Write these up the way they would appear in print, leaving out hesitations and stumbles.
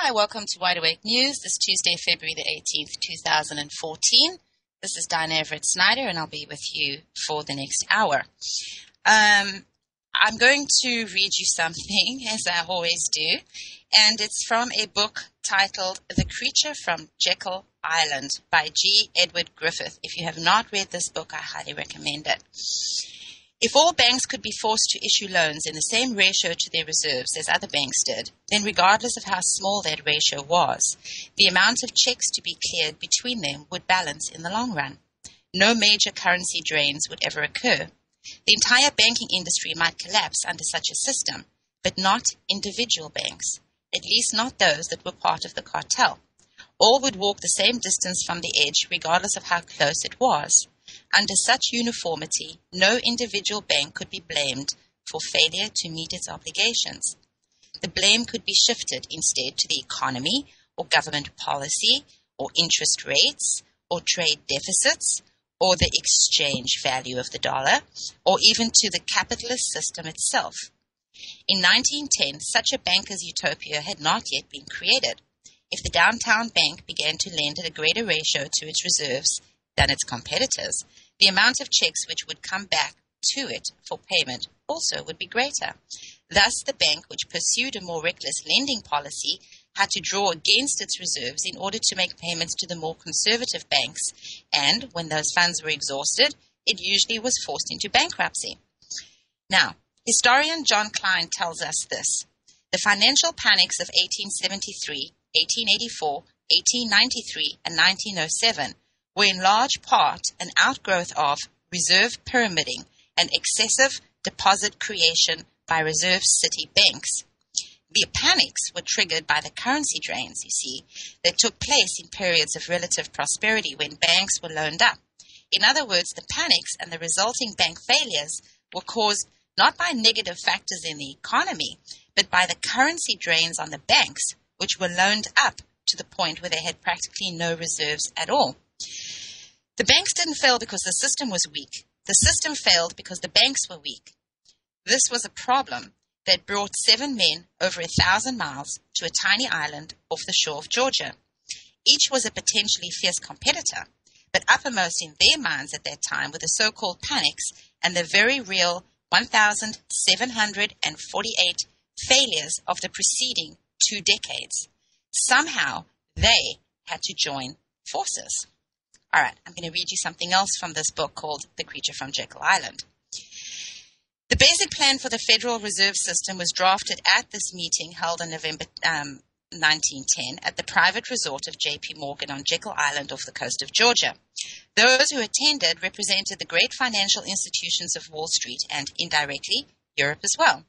Hi, welcome to Wide Awake News this Tuesday, February the 18th, 2014. This is D.E.Snyder, and I'll be with you for the next hour. I'm going to read you something, as I always do, and it's from a book titled The Creature from Jekyll Island by G. Edward Griffith. If you have not read this book, I highly recommend it. If all banks could be forced to issue loans in the same ratio to their reserves as other banks did, then regardless of how small that ratio was, the amount of checks to be cleared between them would balance in the long run. No major currency drains would ever occur. The entire banking industry might collapse under such a system, but not individual banks, at least not those that were part of the cartel. All would walk the same distance from the edge, regardless of how close it was. Under such uniformity, no individual bank could be blamed for failure to meet its obligations. The blame could be shifted instead to the economy, or government policy, or interest rates, or trade deficits, or the exchange value of the dollar, or even to the capitalist system itself. In 1910, such a banker's utopia had not yet been created. If the downtown bank began to lend at a greater ratio to its reserves than its competitors, the amount of checks which would come back to it for payment also would be greater. Thus, the bank which pursued a more reckless lending policy had to draw against its reserves in order to make payments to the more conservative banks, and when those funds were exhausted, it usually was forced into bankruptcy. Now, historian John Klein tells us this: the financial panics of 1873, 1884, 1893, and 1907 were in large part an outgrowth of reserve pyramiding and excessive deposit creation by reserve city banks. The panics were triggered by the currency drains, you see, that took place in periods of relative prosperity when banks were loaned up. In other words, the panics and the resulting bank failures were caused not by negative factors in the economy, but by the currency drains on the banks, which were loaned up to the point where they had practically no reserves at all. The banks didn't fail because the system was weak. The system failed because the banks were weak. This was a problem that brought 7 men over 1,000 miles to a tiny island off the shore of Georgia. Each was a potentially fierce competitor, but uppermost in their minds at that time were the so-called panics and the very real 1,748 failures of the preceding 2 decades. Somehow, they had to join forces. All right, I'm going to read you something else from this book called The Creature from Jekyll Island. The basic plan for the Federal Reserve System was drafted at this meeting held in November 1910 at the private resort of J.P. Morgan on Jekyll Island off the coast of Georgia. Those who attended represented the great financial institutions of Wall Street and, indirectly, Europe as well.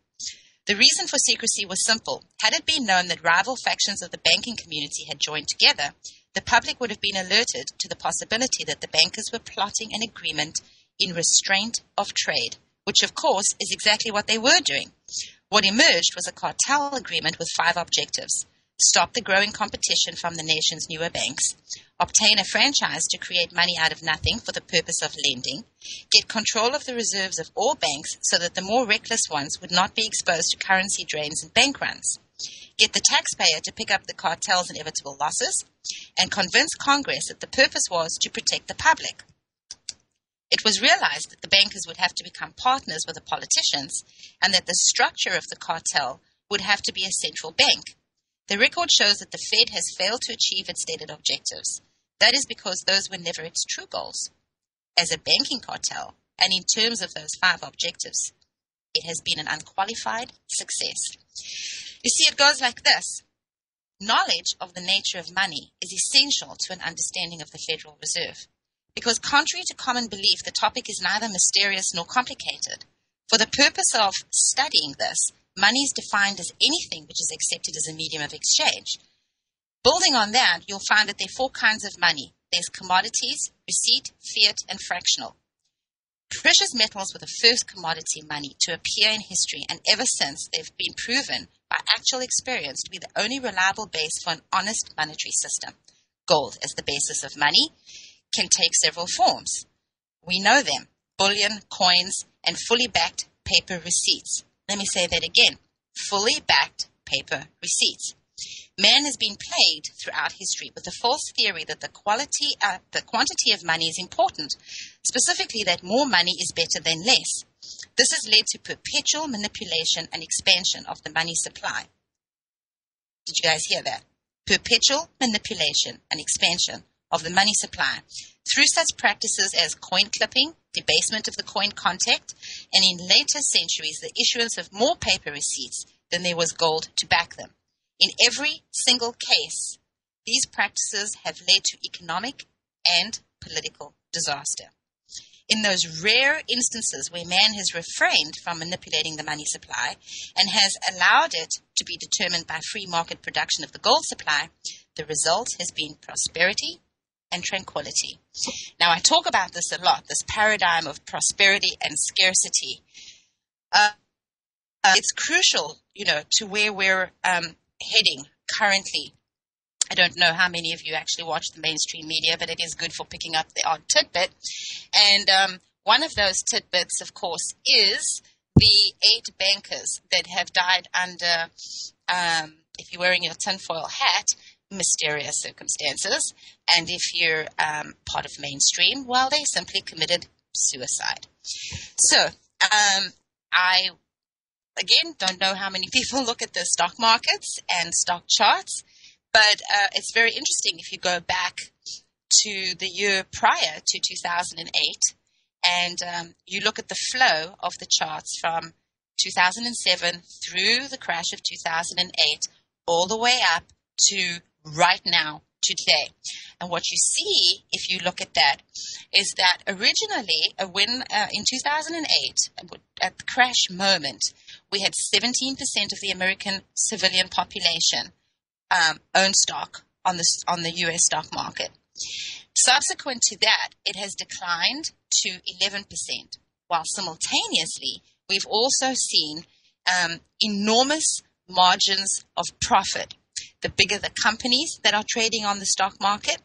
The reason for secrecy was simple. Had it been known that rival factions of the banking community had joined together, the public would have been alerted to the possibility that the bankers were plotting an agreement in restraint of trade, which, of course, is exactly what they were doing. What emerged was a cartel agreement with 5 objectives: stop the growing competition from the nation's newer banks, obtain a franchise to create money out of nothing for the purpose of lending, get control of the reserves of all banks so that the more reckless ones would not be exposed to currency drains and bank runs, get the taxpayer to pick up the cartel's inevitable losses, and convince Congress that the purpose was to protect the public. It was realized that the bankers would have to become partners with the politicians and that the structure of the cartel would have to be a central bank. The record shows that the Fed has failed to achieve its stated objectives. That is because those were never its true goals. As a banking cartel, and in terms of those 5 objectives, it has been an unqualified success. You see, it goes like this. Knowledge of the nature of money is essential to an understanding of the Federal Reserve, because contrary to common belief, the topic is neither mysterious nor complicated. For the purpose of studying this, money is defined as anything which is accepted as a medium of exchange. Building on that, you'll find that there are 4 kinds of money. There's commodities, receipt, fiat, and fractional. Precious metals were the first commodity money to appear in history, and ever since they've been proven by actual experience to be the only reliable base for an honest monetary system. Gold, as the basis of money, can take several forms. We know them: bullion, coins, and fully backed paper receipts. Let me say that again: fully backed paper receipts. Man has been plagued throughout history with the false theory that the quantity of money is important, specifically that more money is better than less. This has led to perpetual manipulation and expansion of the money supply. Did you guys hear that? Perpetual manipulation and expansion of the money supply through such practices as coin clipping, debasement of the coin contact, and in later centuries, the issuance of more paper receipts than there was gold to back them. In every single case, these practices have led to economic and political disaster. In those rare instances where man has refrained from manipulating the money supply and has allowed it to be determined by free market production of the gold supply, the result has been prosperity and tranquility. Now, I talk about this a lot, this paradigm of prosperity and scarcity. It's crucial, to where we're heading currently. I don't know how many of you actually watch the mainstream media, but it is good for picking up the odd tidbit. And one of those tidbits, of course, is the 8 bankers that have died under, if you're wearing your tinfoil hat, mysterious circumstances. And if you're part of mainstream, well, they simply committed suicide. So I, again, don't know how many people look at the stock markets and stock charts, but it's very interesting if you go back to the year prior to 2008 and you look at the flow of the charts from 2007 through the crash of 2008 all the way up to right now, today. And what you see, if you look at that, is that originally, when in 2008, at the crash moment, we had 17% of the American civilian population own stock on the U.S. stock market. Subsequent to that, it has declined to 11%, while simultaneously, we've also seen enormous margins of profit. The bigger the companies that are trading on the stock market,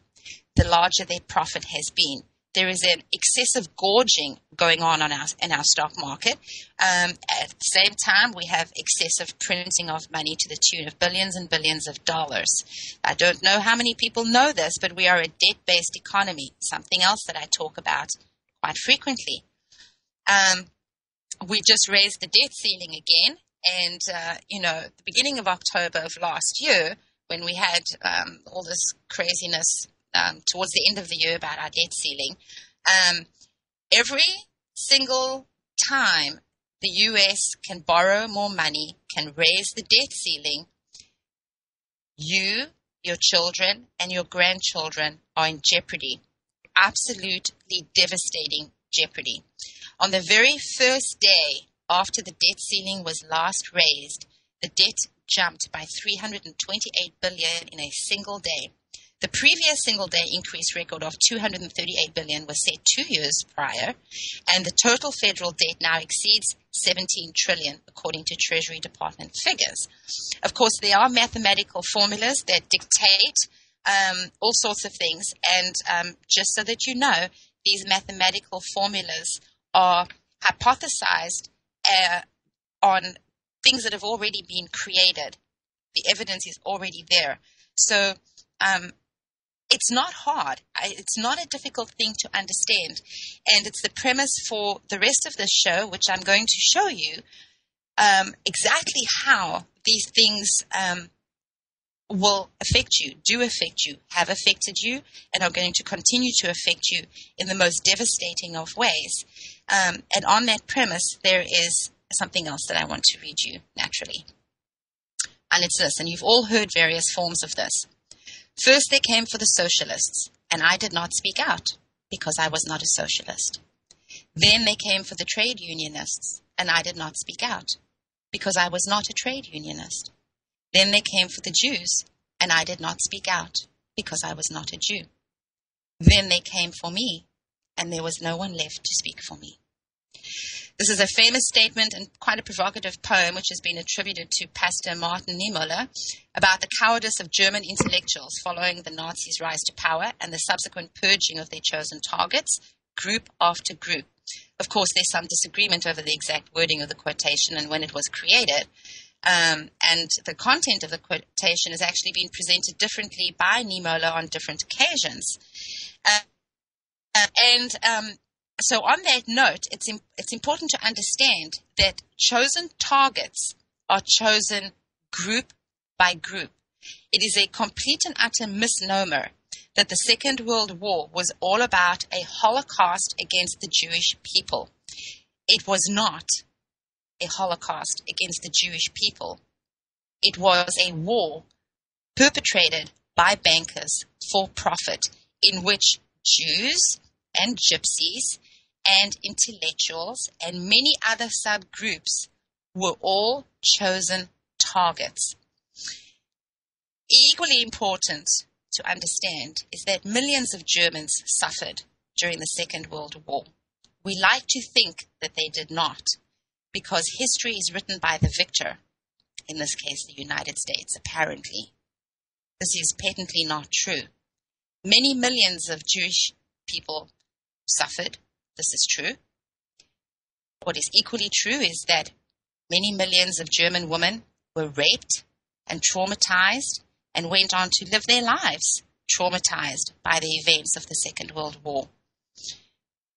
the larger their profit has been. There is an excessive gorging going on in our stock market. At the same time, we have excessive printing of money to the tune of billions and billions of dollars. I don't know how many people know this, but we are a debt-based economy, something else that I talk about quite frequently. We just raised the debt ceiling again, and, the beginning of October of last year, when we had all this craziness towards the end of the year about our debt ceiling, every single time the U.S. can borrow more money, can raise the debt ceiling, you, your children, and your grandchildren are in jeopardy, absolutely devastating jeopardy. On the very first day after the debt ceiling was last raised, the debt jumped by $328 billion in a single day. The previous single-day increase record of $238 billion was set 2 years prior, and the total federal debt now exceeds $17 trillion, according to Treasury Department figures. Of course, there are mathematical formulas that dictate all sorts of things, and just so that you know, these mathematical formulas are hypothesized on things that have already been created. The evidence is already there. So it's not hard. It's not a difficult thing to understand. And it's the premise for the rest of this show, which I'm going to show you exactly how these things will affect you, do affect you, have affected you, and are going to continue to affect you in the most devastating of ways. And on that premise, there is something else that I want to read you naturally. And it's this, and you've all heard various forms of this. First, they came for the socialists, and I did not speak out because I was not a socialist. Then they came for the trade unionists, and I did not speak out because I was not a trade unionist. Then they came for the Jews, and I did not speak out because I was not a Jew. Then they came for me, and there was no one left to speak for me. This is a famous statement and quite a provocative poem which has been attributed to Pastor Martin Niemöller about the cowardice of German intellectuals following the Nazis' rise to power and the subsequent purging of their chosen targets, group after group. Of course, there's some disagreement over the exact wording of the quotation and when it was created. And the content of the quotation has actually been presented differently by Niemöller on different occasions. So on that note, it's important to understand that chosen targets are chosen group by group. It is a complete and utter misnomer that the Second World War was all about a Holocaust against the Jewish people. It was not a Holocaust against the Jewish people. It was a war perpetrated by bankers for profit, in which Jews and gypsies and intellectuals and many other subgroups were all chosen targets. Equally important to understand is that millions of Germans suffered during the Second World War. We like to think that they did not, because history is written by the victor, in this case the United States, apparently. This is patently not true. Many millions of Jewish people suffered. This is true. What is equally true is that many millions of German women were raped and traumatized and went on to live their lives traumatized by the events of the Second World War.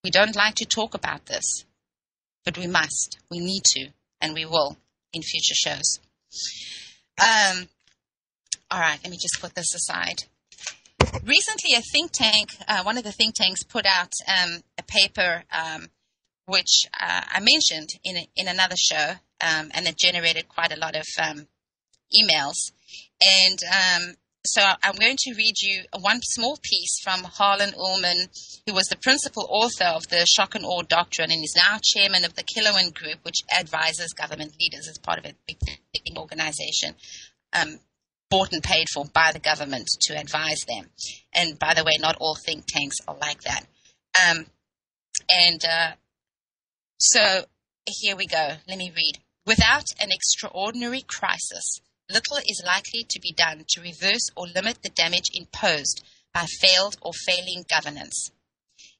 We don't like to talk about this, but we must, we need to, and we will in future shows. All right, let me just put this aside. Recently, a think tank, one of the think tanks put out a paper which I mentioned in another show, and it generated quite a lot of emails. And so I'm going to read you one small piece from Harlan Ullman, who was the principal author of the Shock and Awe Doctrine and is now chairman of the Killowen Group, which advises government leaders as part of a big organization, bought and paid for by the government to advise them. And by the way, not all think tanks are like that. So here we go. Let me read. Without an extraordinary crisis, little is likely to be done to reverse or limit the damage imposed by failed or failing governance.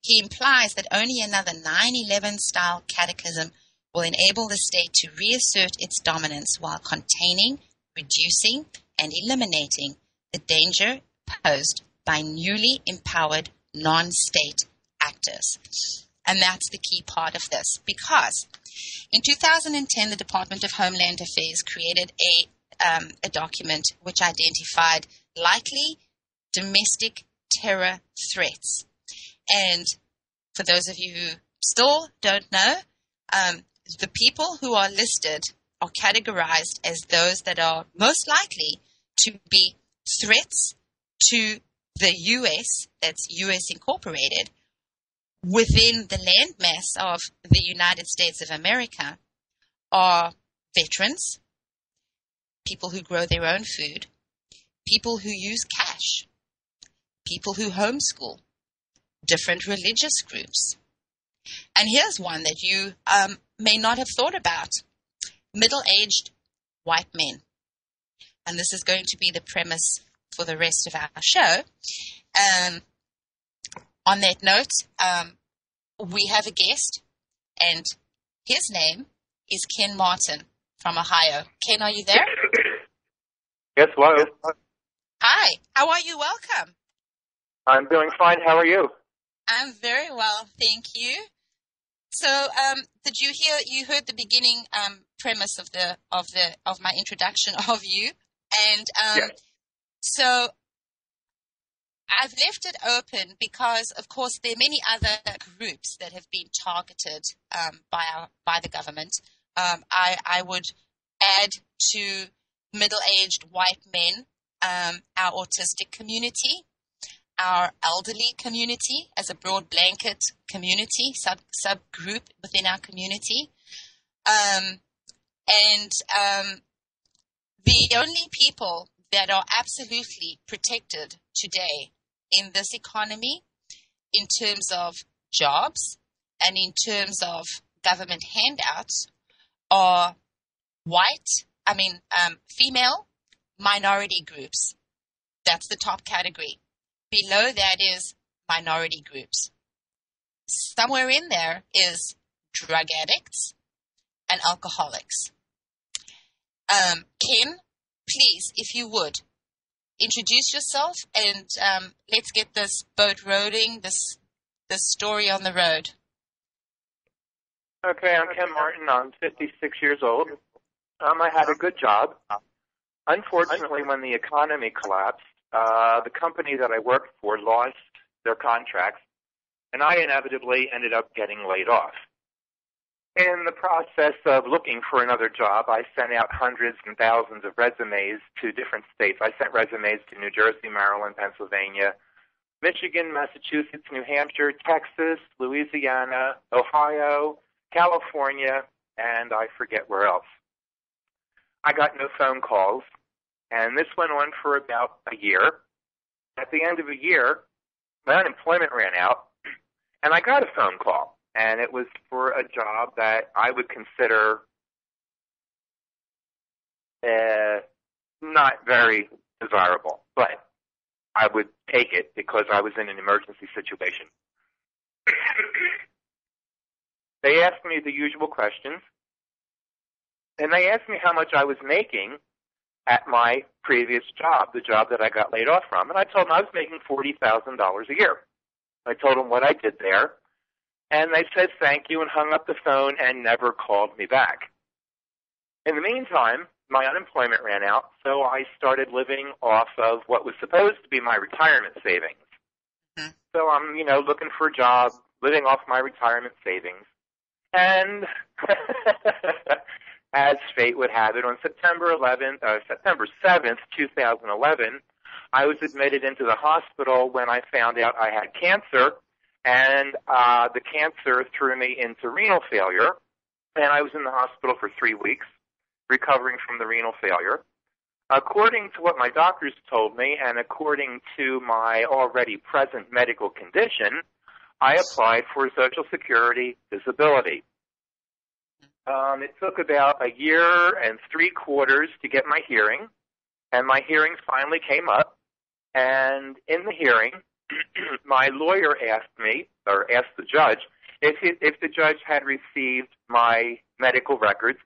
He implies that only another 9/11 style cataclysm will enable the state to reassert its dominance while containing, reducing, and eliminating the danger posed by newly empowered non-state actors. And that's the key part of this, because in 2010, the Department of Homeland Affairs created a document which identified likely domestic terror threats. And for those of you who still don't know, the people who are listed are categorized as those that are most likely to be threats to the U.S., that's U.S. Incorporated, within the landmass of the United States of America, are veterans, people who grow their own food, people who use cash, people who homeschool, different religious groups. And here's one that you may not have thought about: middle-aged white men. And this is going to be the premise for the rest of our show. On that note, we have a guest, and his name is Ken Martin from Ohio. Ken, are you there? Yes, hello. Hi, how are you? Welcome. I'm doing fine. How are you? I'm very well, thank you. So, did you heard the beginning premise of my introduction of you, and yes. So I've left it open because, of course, there are many other groups that have been targeted by the government. I would add to middle-aged white men, our autistic community, our elderly community as a broad blanket community, subgroup within our community. The only people that are absolutely protected today in this economy in terms of jobs and in terms of government handouts are female minority groups. That's the top category. Below that is minority groups. Somewhere in there is drug addicts and alcoholics. Ken, please, if you would, introduce yourself and let's get this boat rolling, this story on the road. Okay, I'm Ken Martin. I'm 56 years old. I had a good job. Unfortunately, when the economy collapsed, the company that I worked for lost their contracts, and I inevitably ended up getting laid off. In the process of looking for another job, I sent out hundreds and thousands of resumes to different states. I sent resumes to New Jersey, Maryland, Pennsylvania, Michigan, Massachusetts, New Hampshire, Texas, Louisiana, Ohio, California, and I forget where else. I got no phone calls, and this went on for about a year. At the end of a year, my unemployment ran out, and I got a phone call, and it was for a job that I would consider not very desirable, but I would take it because I was in an emergency situation. They asked me the usual questions, and they asked me how much I was making at my previous job, the job that I got laid off from. And I told them I was making $40,000 a year. I told them what I did there, and they said thank you and hung up the phone and never called me back. In the meantime, my unemployment ran out, so I started living off of what was supposed to be my retirement savings. Mm-hmm. So I'm, looking for a job, living off my retirement savings. And as fate would have it, on September 7th, 2011, I was admitted into the hospital when I found out I had cancer, and the cancer threw me into renal failure, and I was in the hospital for 3 weeks, recovering from the renal failure. According to what my doctors told me, and according to my already present medical condition, I applied for Social Security disability. It took about a year and 3/4 to get my hearing, and my hearing finally came up. And in the hearing, my lawyer asked the judge, if the judge had received my medical records,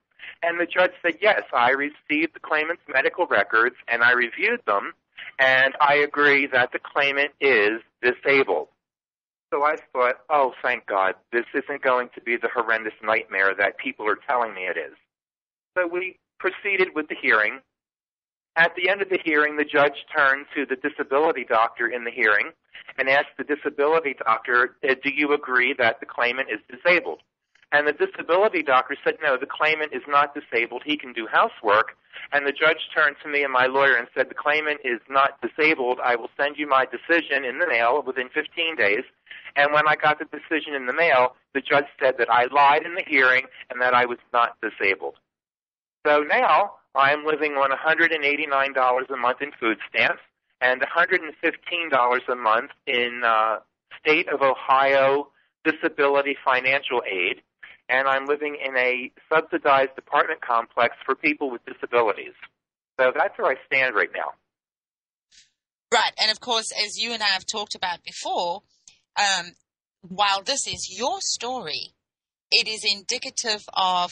and the judge said, yes, I received the claimant's medical records, and I reviewed them, and I agree that the claimant is disabled. So I thought, oh, thank God, this isn't going to be the horrendous nightmare that people are telling me it is. So we proceeded with the hearing. At the end of the hearing, the judge turned to the disability doctor in the hearing and asked the disability doctor, do you agree that the claimant is disabled? And the disability doctor said, no, the claimant is not disabled. He can do housework. And the judge turned to me and my lawyer and said, the claimant is not disabled. I will send you my decision in the mail within 15 days. And when I got the decision in the mail, the judge said that I lied in the hearing and that I was not disabled. So now I am living on $189 a month in food stamps and $115 a month in state of Ohio disability financial aid. And I'm living in a subsidized apartment complex for people with disabilities. So that's where I stand right now. Right. And, of course, as you and I have talked about before, while this is your story, it is indicative of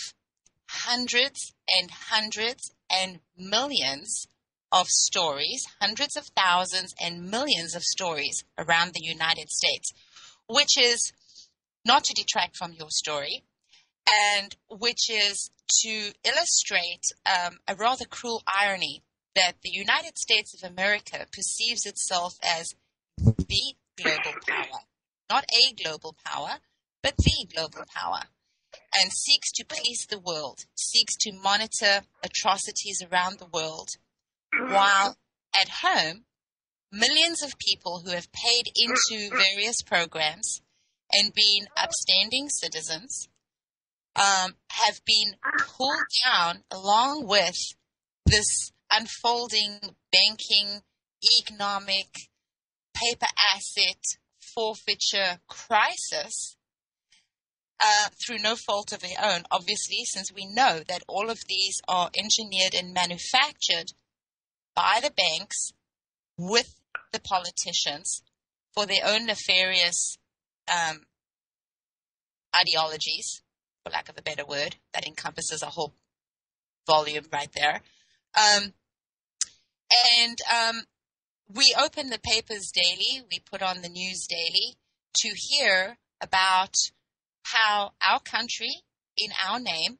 hundreds and millions of stories, hundreds of thousands and millions of stories around the United States, which is not to detract from your story, and which is to illustrate a rather cruel irony that the United States of America perceives itself as the global power, not a global power, but the global power, and seeks to police the world, seeks to monitor atrocities around the world, while at home, millions of people who have paid into various programs and been upstanding citizens have been pulled down along with this unfolding banking, economic, paper asset forfeiture crisis through no fault of their own, obviously, since we know that all of these are engineered and manufactured by the banks with the politicians for their own nefarious ideologies, for lack of a better word, that encompasses a whole volume right there. We open the papers daily. We put on the news daily to hear about how our country, in our name,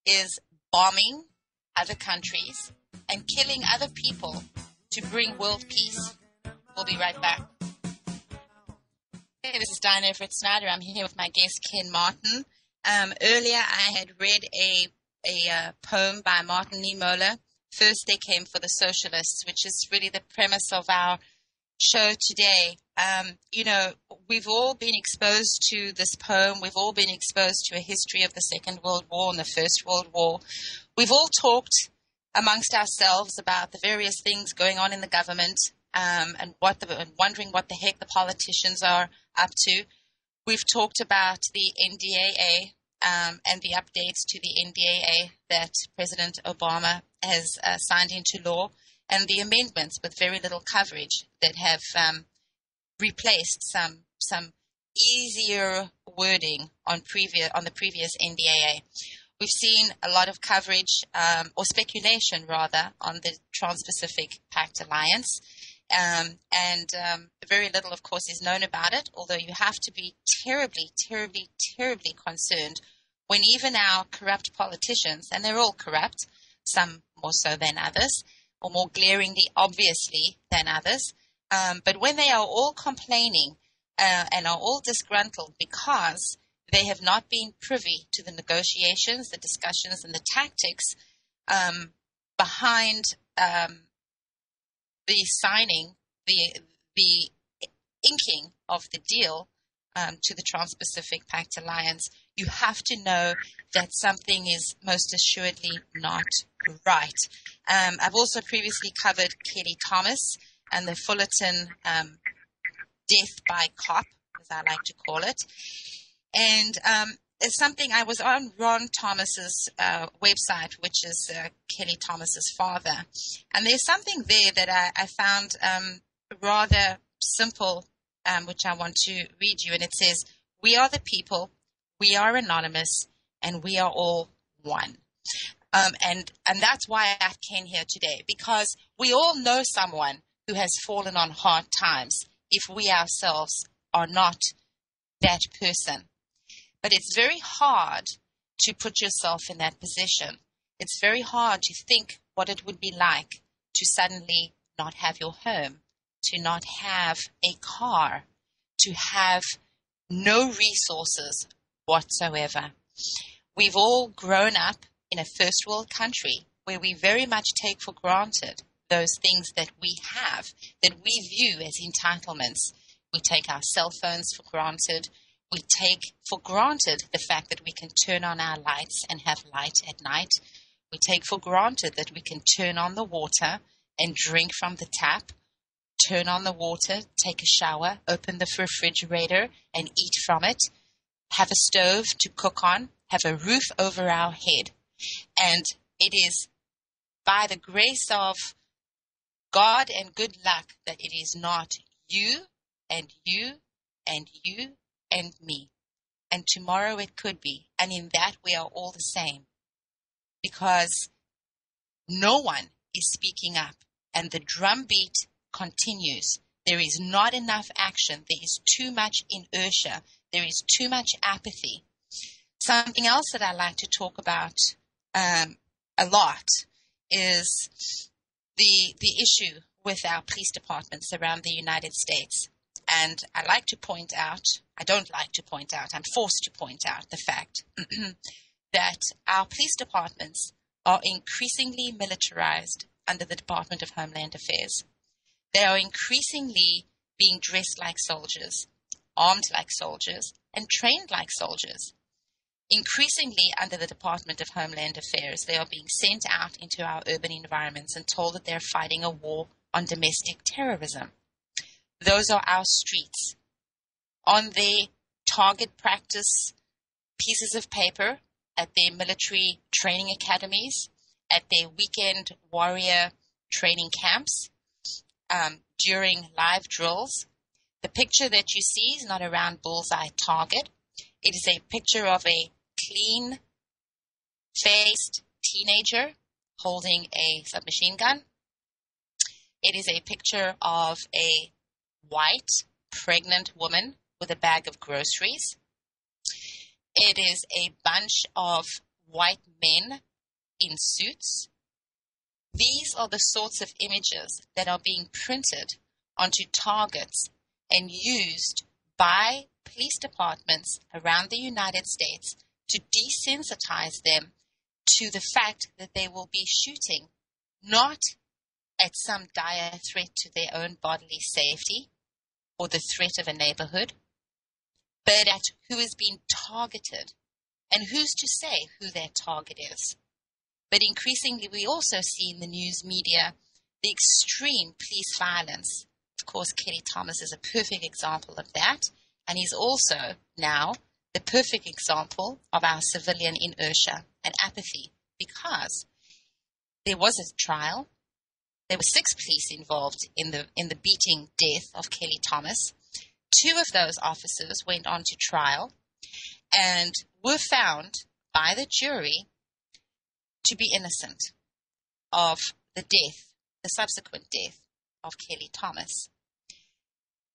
is bombing other countries and killing other people to bring world peace. We'll be right back. Hey, this is D.E.Snyder. I'm here with my guest, Ken Martin. Earlier, I had read a poem by Martin Niemöller, First They Came for the Socialists, which is really the premise of our show today. We've all been exposed to this poem. We've all been exposed to a history of the Second World War and the First World War. We've all talked amongst ourselves about the various things going on in the government, and wondering what the heck the politicians are up to. We've talked about the NDAA and the updates to the NDAA that President Obama has signed into law, and the amendments with very little coverage that have replaced some easier wording on the previous NDAA. We've seen a lot of coverage, or speculation rather, on the Trans-Pacific Pact Alliance. Very little, of course, is known about it, although you have to be terribly, terribly, terribly concerned when even our corrupt politicians, and they're all corrupt, some more so than others, or more glaringly, obviously, than others, but when they are all complaining and are all disgruntled because they have not been privy to the negotiations, the discussions, and the tactics behind the signing, the inking of the deal to the Trans-Pacific Pact Alliance, you have to know that something is most assuredly not right. I've also previously covered Kelly Thomas and the Fullerton death by cop, as I like to call it. And it's something I was on Ron Thomas's website, which is Kelly Thomas's father. And there's something there that I found rather simple, which I want to read you. And it says, "We are the people, we are anonymous, and we are all one." And that's why I came here today, because we all know someone who has fallen on hard times if we ourselves are not that person. But it's very hard to put yourself in that position. It's very hard to think what it would be like to suddenly not have your home, to not have a car, to have no resources whatsoever. We've all grown up in a first world country where we very much take for granted those things that we have, that we view as entitlements. We take our cell phones for granted. We take for granted the fact that we can turn on our lights and have light at night. We take for granted that we can turn on the water and drink from the tap, turn on the water, take a shower, open the refrigerator and eat from it, have a stove to cook on, have a roof over our head. And it is by the grace of God and good luck that it is not you and you and you and me. And tomorrow it could be. And in that we are all the same. Because no one is speaking up. And the drumbeat continues. There is not enough action. There is too much inertia. There is too much apathy. Something else that I like to talk about a lot is the issue with our police departments around the United States. And I like to point out, I don't like to point out, I'm forced to point out the fact that our police departments are increasingly militarized under the Department of Homeland Affairs. They are increasingly being dressed like soldiers, armed like soldiers, and trained like soldiers. Increasingly under the Department of Homeland Affairs, they are being sent out into our urban environments and told that they're fighting a war on domestic terrorism. Those are our streets. On their target practice pieces of paper at their military training academies, at their weekend warrior training camps, during live drills, the picture that you see is not a round bullseye target. It is a picture of a clean-faced, teenager holding a submachine gun. It is a picture of a white, pregnant woman with a bag of groceries. It is a bunch of white men in suits. These are the sorts of images that are being printed onto targets and used by police departments around the United States to desensitize them to the fact that they will be shooting not at some dire threat to their own bodily safety or the threat of a neighborhood, but at who is being targeted and who's to say who their target is. But increasingly, we also see in the news media the extreme police violence. Of course, Kelly Thomas is a perfect example of that, and he's also now the perfect example of our civilian inertia and apathy, because there was a trial. There were 6 police involved in the beating death of Kelly Thomas. 2 of those officers went on to trial and were found by the jury to be innocent of the subsequent death of Kelly Thomas.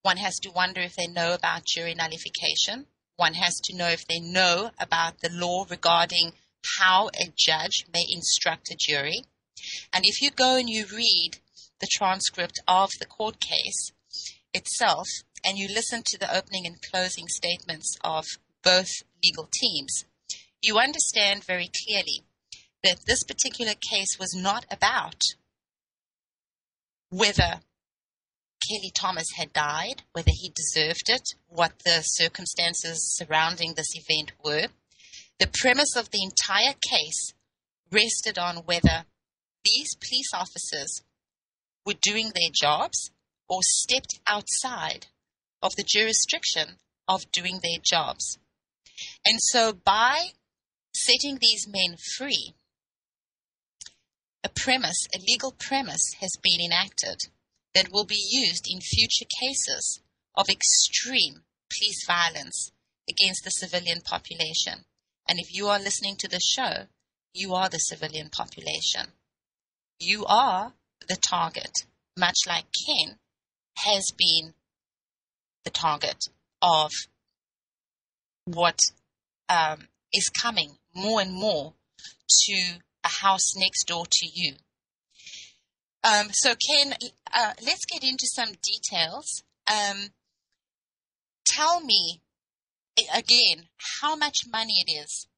One has to wonder if they know about jury nullification. One has to know if they know about the law regarding how a judge may instruct a jury. And if you go and you read the transcript of the court case itself, and you listen to the opening and closing statements of both legal teams, you understand very clearly that this particular case was not about whether Kelly Thomas had died, whether he deserved it, what the circumstances surrounding this event were. The premise of the entire case rested on whether these police officers were doing their jobs or stepped outside of the jurisdiction of doing their jobs. And so by setting these men free, a legal premise has been enacted that will be used in future cases of extreme police violence against the civilian population. And if you are listening to this show, you are the civilian population. You are the target, much like Ken has been the target of what is coming more and more to a house next door to you. So Ken, let's get into some details. Tell me, again, how much money it is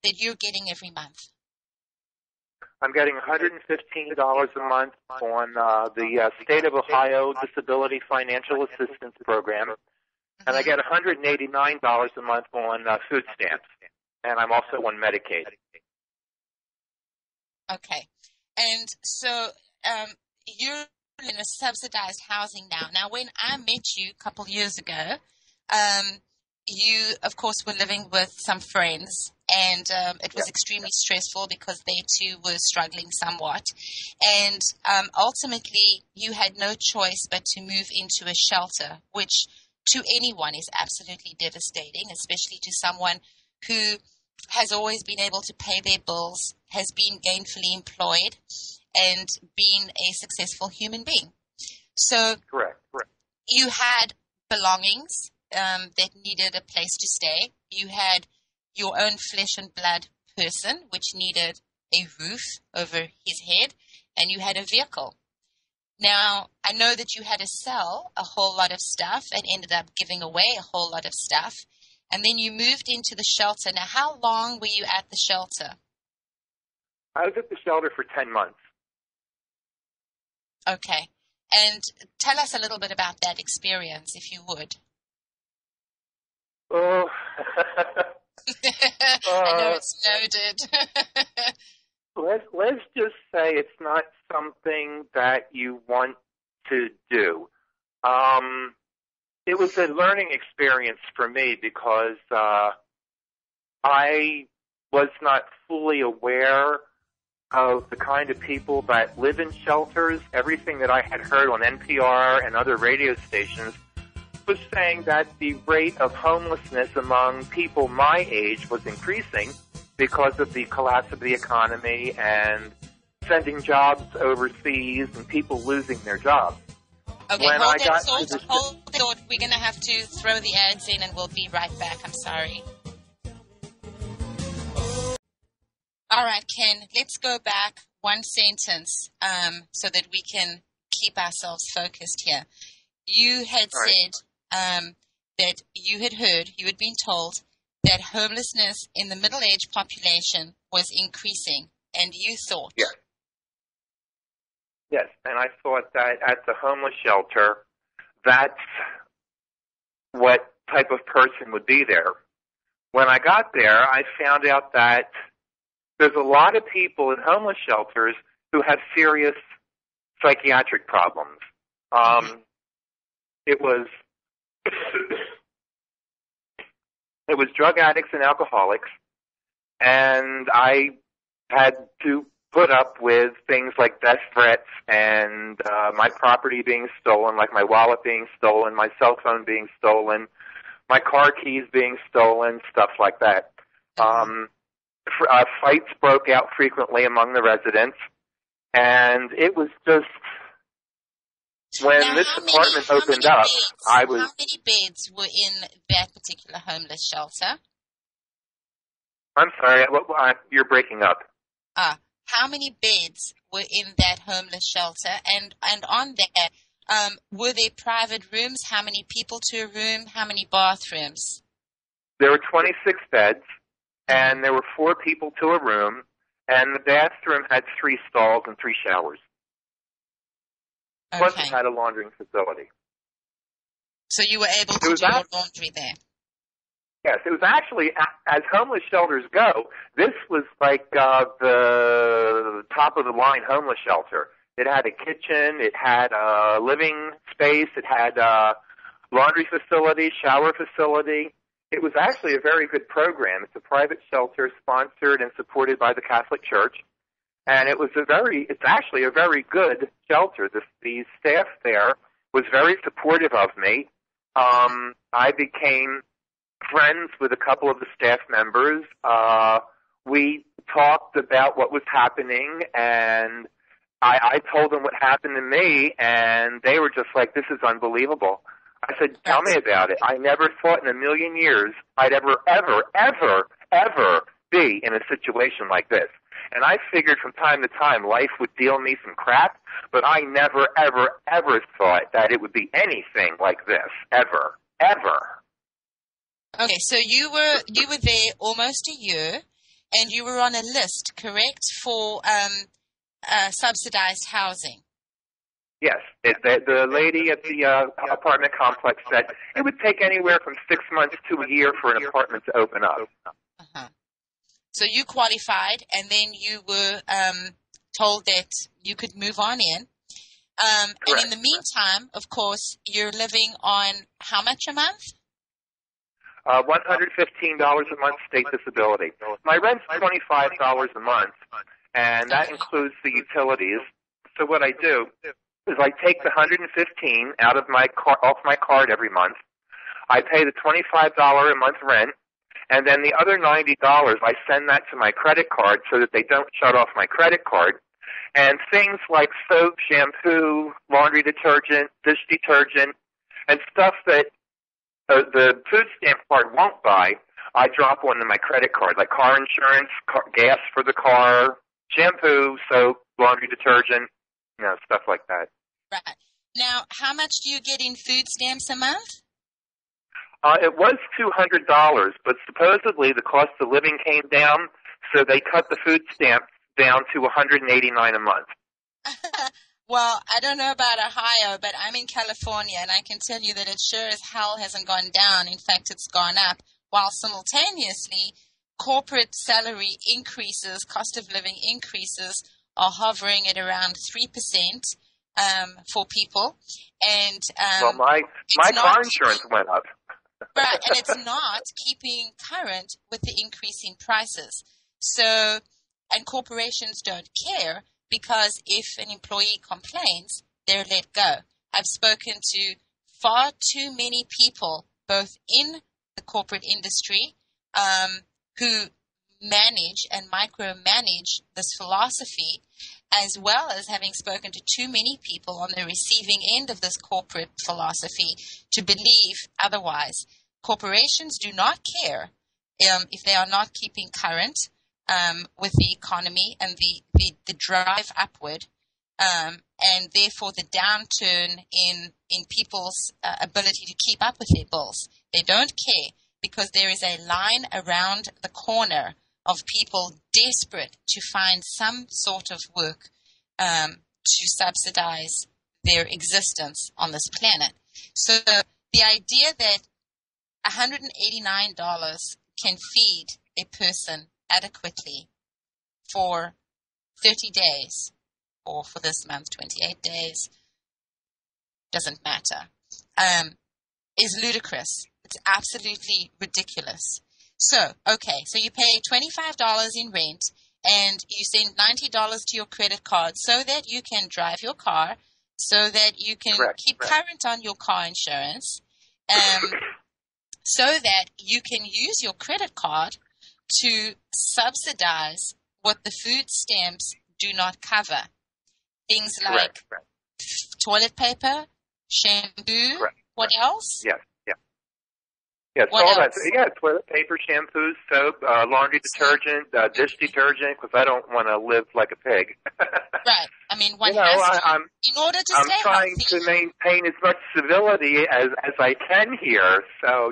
that you're getting every month. I'm getting $115 a month on the State of Ohio Disability Financial Assistance Program, and I get $189 a month on food stamps, and I'm also on Medicaid. Okay. And so you're in a subsidized housing now. Now, when I met you a couple years ago, you, of course, were living with some friends, and it was extremely stressful because they, too, were struggling somewhat. And ultimately, you had no choice but to move into a shelter, which to anyone is absolutely devastating, especially to someone who has always been able to pay their bills, has been gainfully employed, and been a successful human being. So Correct. You had belongings that needed a place to stay. You had your own flesh and blood person, which needed a roof over his head, and you had a vehicle. Now, I know that you had to sell a whole lot of stuff and ended up giving away a whole lot of stuff, and then you moved into the shelter. Now, how long were you at the shelter? I was at the shelter for 10 months. Okay. And tell us a little bit about that experience, if you would. Oh. I know it's loaded. Let's just say it's not something that you want to do. It was a learning experience for me because I was not fully aware of the kind of people that live in shelters. Everything that I had heard on NPR and other radio stations was saying that the rate of homelessness among people my age was increasing because of the collapse of the economy and sending jobs overseas and people losing their jobs. Okay, When hold I that got thought. to the- Hold that thought. We're going to have to throw the ads in and we'll be right back. I'm sorry. All right, Ken, let's go back one sentence so that we can keep ourselves focused here. You had Right. said that you had been told that homelessness in the middle-aged population was increasing, and you thought. Yes. Yes, and I thought that at the homeless shelter, that's what type of person would be there. When I got there, I found out that there's a lot of people in homeless shelters who have serious psychiatric problems. It was drug addicts and alcoholics, and I had to put up with things like death threats and my property being stolen, like my wallet being stolen, my cell phone being stolen, my car keys being stolen, stuff like that. Fights broke out frequently among the residents, and it was just when Now, this how apartment many opened up, beds, I was. How many beds were in that particular homeless shelter? I'm sorry, you're breaking up. How many beds were in that homeless shelter? And on that, were there private rooms? How many people to a room? How many bathrooms? There were 26 beds, and there were 4 people to a room, and the bathroom had 3 stalls and 3 showers. Plus it had a laundering facility. So you were able to do your laundry there? Yes, it was actually, as homeless shelters go, this was like the top-of-the-line homeless shelter. It had a kitchen, it had a living space, it had a laundry facility, shower facility. It was actually a very good program. It's a private shelter sponsored and supported by the Catholic Church. And it's actually a very good shelter. The staff there was very supportive of me. I became friends with a couple of the staff members. We talked about what was happening, and I told them what happened to me, and they were just like, this is unbelievable. I said, tell me about it. I never thought in a million years I'd ever be in a situation like this. And I figured from time to time life would deal me some crap, but I never, ever thought that it would be anything like this, ever. Okay, so you were there almost a year, and you were on a list, correct, for subsidized housing? Yes. The lady at the apartment complex said it would take anywhere from 6 months to a year for an apartment to open up. So you qualified, and then you were told that you could move on in. And in the meantime, of course, you're living on how much a month? $115 a month state disability. My rent's $25 a month, and that includes the utilities. So what I do is I take the $115 out of off my card every month. I pay the $25 a month rent, and then the other $90, I send that to my credit card so that they don't shut off my credit card. And things like soap, shampoo, laundry detergent, dish detergent, and stuff that the food stamp card won't buy, I drop onto my credit card, like car insurance, gas for the car, shampoo, soap, laundry detergent, stuff like that. Right. Now, how much do you get in food stamps a month? It was $200, but supposedly the cost of living came down, so they cut the food stamps down to $189 a month. Well, I don't know about Ohio, but I'm in California, and I can tell you that it sure as hell hasn't gone down. In fact, it's gone up, while simultaneously corporate salary increases, cost of living increases are hovering at around 3% for people. And well, my car insurance went up. Right, and it's not keeping current with the increasing prices. So, and corporations don't care, because if an employee complains, they're let go. I've spoken to far too many people, both in the corporate industry, who manage and micromanage this philosophy, as well as having spoken to too many people on the receiving end of this corporate philosophy to believe otherwise. Corporations do not care if they are not keeping current with the economy and the drive upward, and therefore the downturn in people's ability to keep up with their bills. They don't care because there is a line around the corner of people desperate to find some sort of work to subsidize their existence on this planet. So the idea that $189 can feed a person adequately for 30 days, or for this month, 28 days, doesn't matter, is ludicrous. It's absolutely ridiculous. So you pay $25 in rent, and you send $90 to your credit card so that you can drive your car, so that you can keep current on your car insurance, so that you can use your credit card to subsidize what the food stamps do not cover. Things like toilet paper, shampoo, what else? Yes, all that. Yeah, toilet paper, shampoo, soap, laundry detergent, dish detergent, because I don't want to live like a pig. Right. I mean, one has to, in order to stay healthy. I'm trying to maintain as much civility as I can here, so,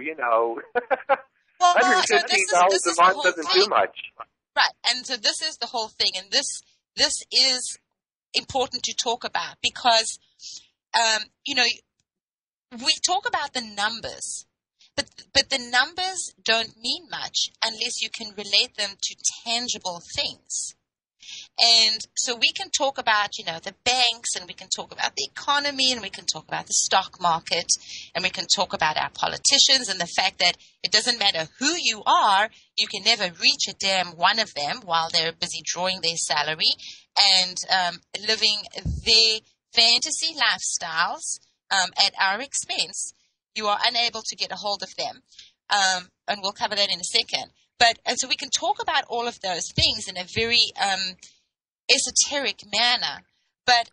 well, $115 a month doesn't do much. Right, and so this is the whole thing, and this is important to talk about because, we talk about the numbers, but the numbers don't mean much unless you can relate them to tangible things. And so we can talk about, the banks, and we can talk about the economy, and we can talk about the stock market, and we can talk about our politicians and the fact that it doesn't matter who you are, you can never reach a damn one of them while they're busy drawing their salary and living their fantasy lifestyles at our expense. You are unable to get a hold of them. And we'll cover that in a second. And so we can talk about all of those things in a very esoteric manner. But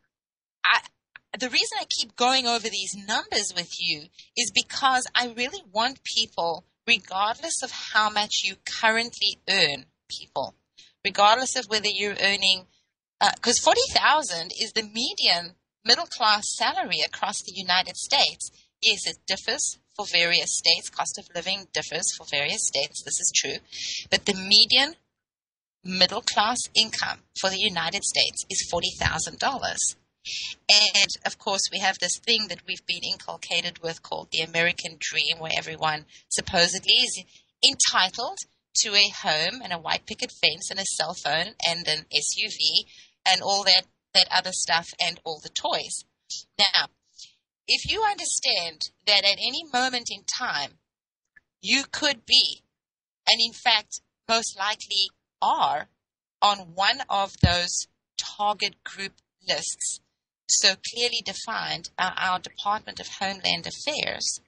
the reason I keep going over these numbers with you is because I really want people, regardless of how much you currently earn, regardless of whether you're earning, because $40,000 is the median middle-class salary across the United States. Yes, it differs for various states. Cost of living differs for various states. This is true. But the median middle-class income for the United States is $40,000. And, of course, we have this thing that we've been inculcated with called the American dream, where everyone supposedly is entitled to a home and a white picket fence and a cell phone and an SUV and all that other stuff and all the toys. Now, if you understand that at any moment in time, you could be, and in fact, most likely are, on one of those target group lists, so clearly defined by our Department of Homeland Affairs,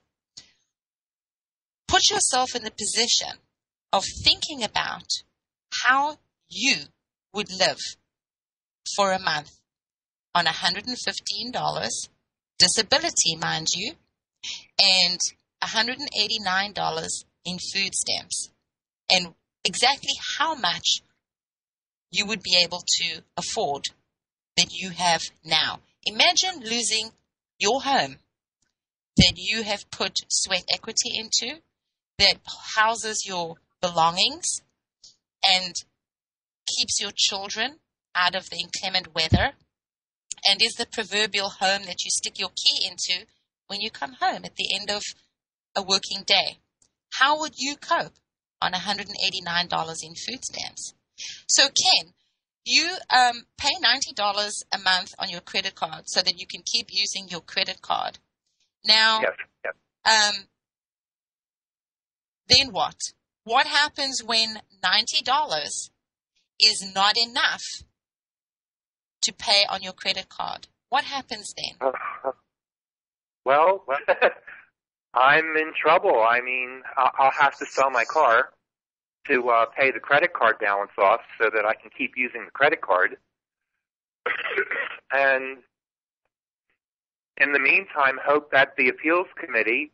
put yourself in the position of thinking about how you would live for a month on $115, disability, mind you, and $189 in food stamps, and exactly how much you would be able to afford that you have now. Imagine losing your home that you have put sweat equity into, that houses your belongings and keeps your children out of the inclement weather, and is the proverbial home that you stick your key into when you come home at the end of a working day. How would you cope on $189 in food stamps? So, Ken, you pay $90 a month on your credit card so that you can keep using your credit card. Now, yes. Then what? What happens when $90 is not enough to pay on your credit card? What happens then? Well, I'm in trouble. I mean, I'll have to sell my car to pay the credit card balance off so that I can keep using the credit card. And in the meantime, hope that the appeals committee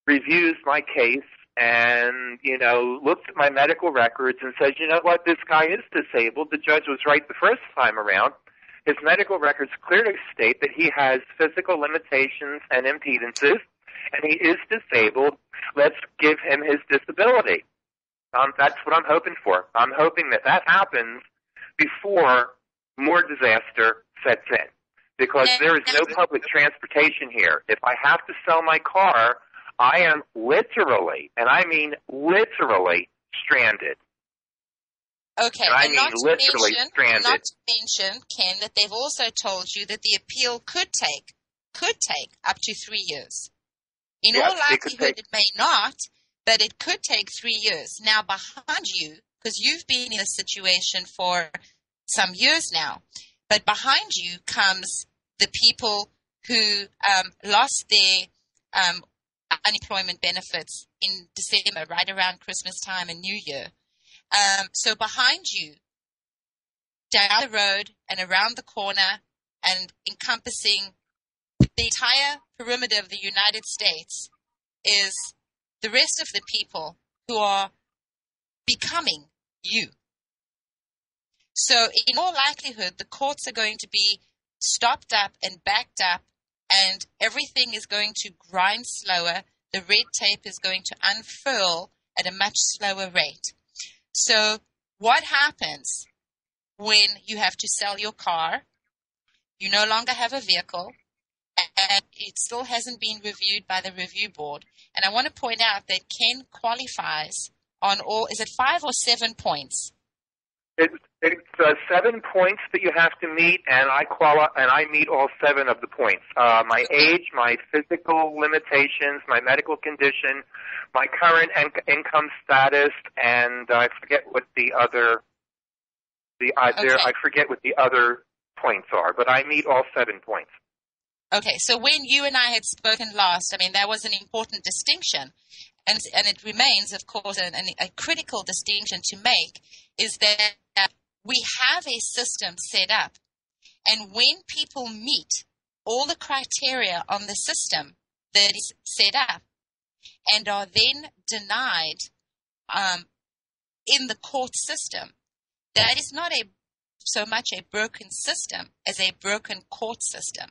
reviews my case and, looks at my medical records and says, you know what, this guy is disabled. The judge was right the first time around. His medical records clearly state that he has physical limitations and impedances, and he is disabled. Let's give him his disability. That's what I'm hoping for. I'm hoping that happens before more disaster sets in, because there is no public transportation here. If I have to sell my car, I am literally, and I mean literally, stranded. Okay, and I mean literally stranded. Not to mention, Ken, that they've also told you that the appeal could take up to 3 years. In all likelihood, it may not, but it could take 3 years. Now, behind you, because you've been in this situation for some years now, but behind you comes the people who lost their unemployment benefits in December, right around Christmas time and New Year. So behind you, down the road and around the corner and encompassing the entire perimeter of the United States is the rest of the people who are becoming you. So in all likelihood, the courts are going to be stopped up and backed up, and everything is going to grind slower. The red tape is going to unfurl at a much slower rate. So what happens when you have to sell your car? You no longer have a vehicle, and it still hasn't been reviewed by the review board. And I want to point out that Ken qualifies on all, is it 5 or 7 points? It's 7 points that you have to meet, and I meet all 7 of the points. My age, my physical limitations, my medical condition, my current income status, and I forget what the other points are, but I meet all 7 points. Okay, so when you and I had spoken last, that was an important distinction, and it remains, of course, a critical distinction to make, is that we have a system set up, and when people meet all the criteria on the system that is set up and are then denied in the court system, that is not so much a broken system as a broken court system.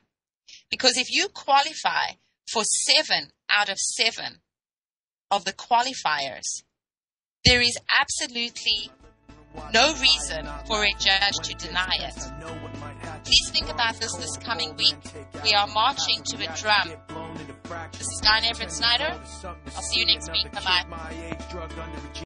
Because if you qualify for 7 out of 7 of the qualifiers, there is absolutely no reason for a judge to deny it. Please think about this coming week. We are marching to a drum. This is D.E.Snyder. I'll see you next week. Bye-bye.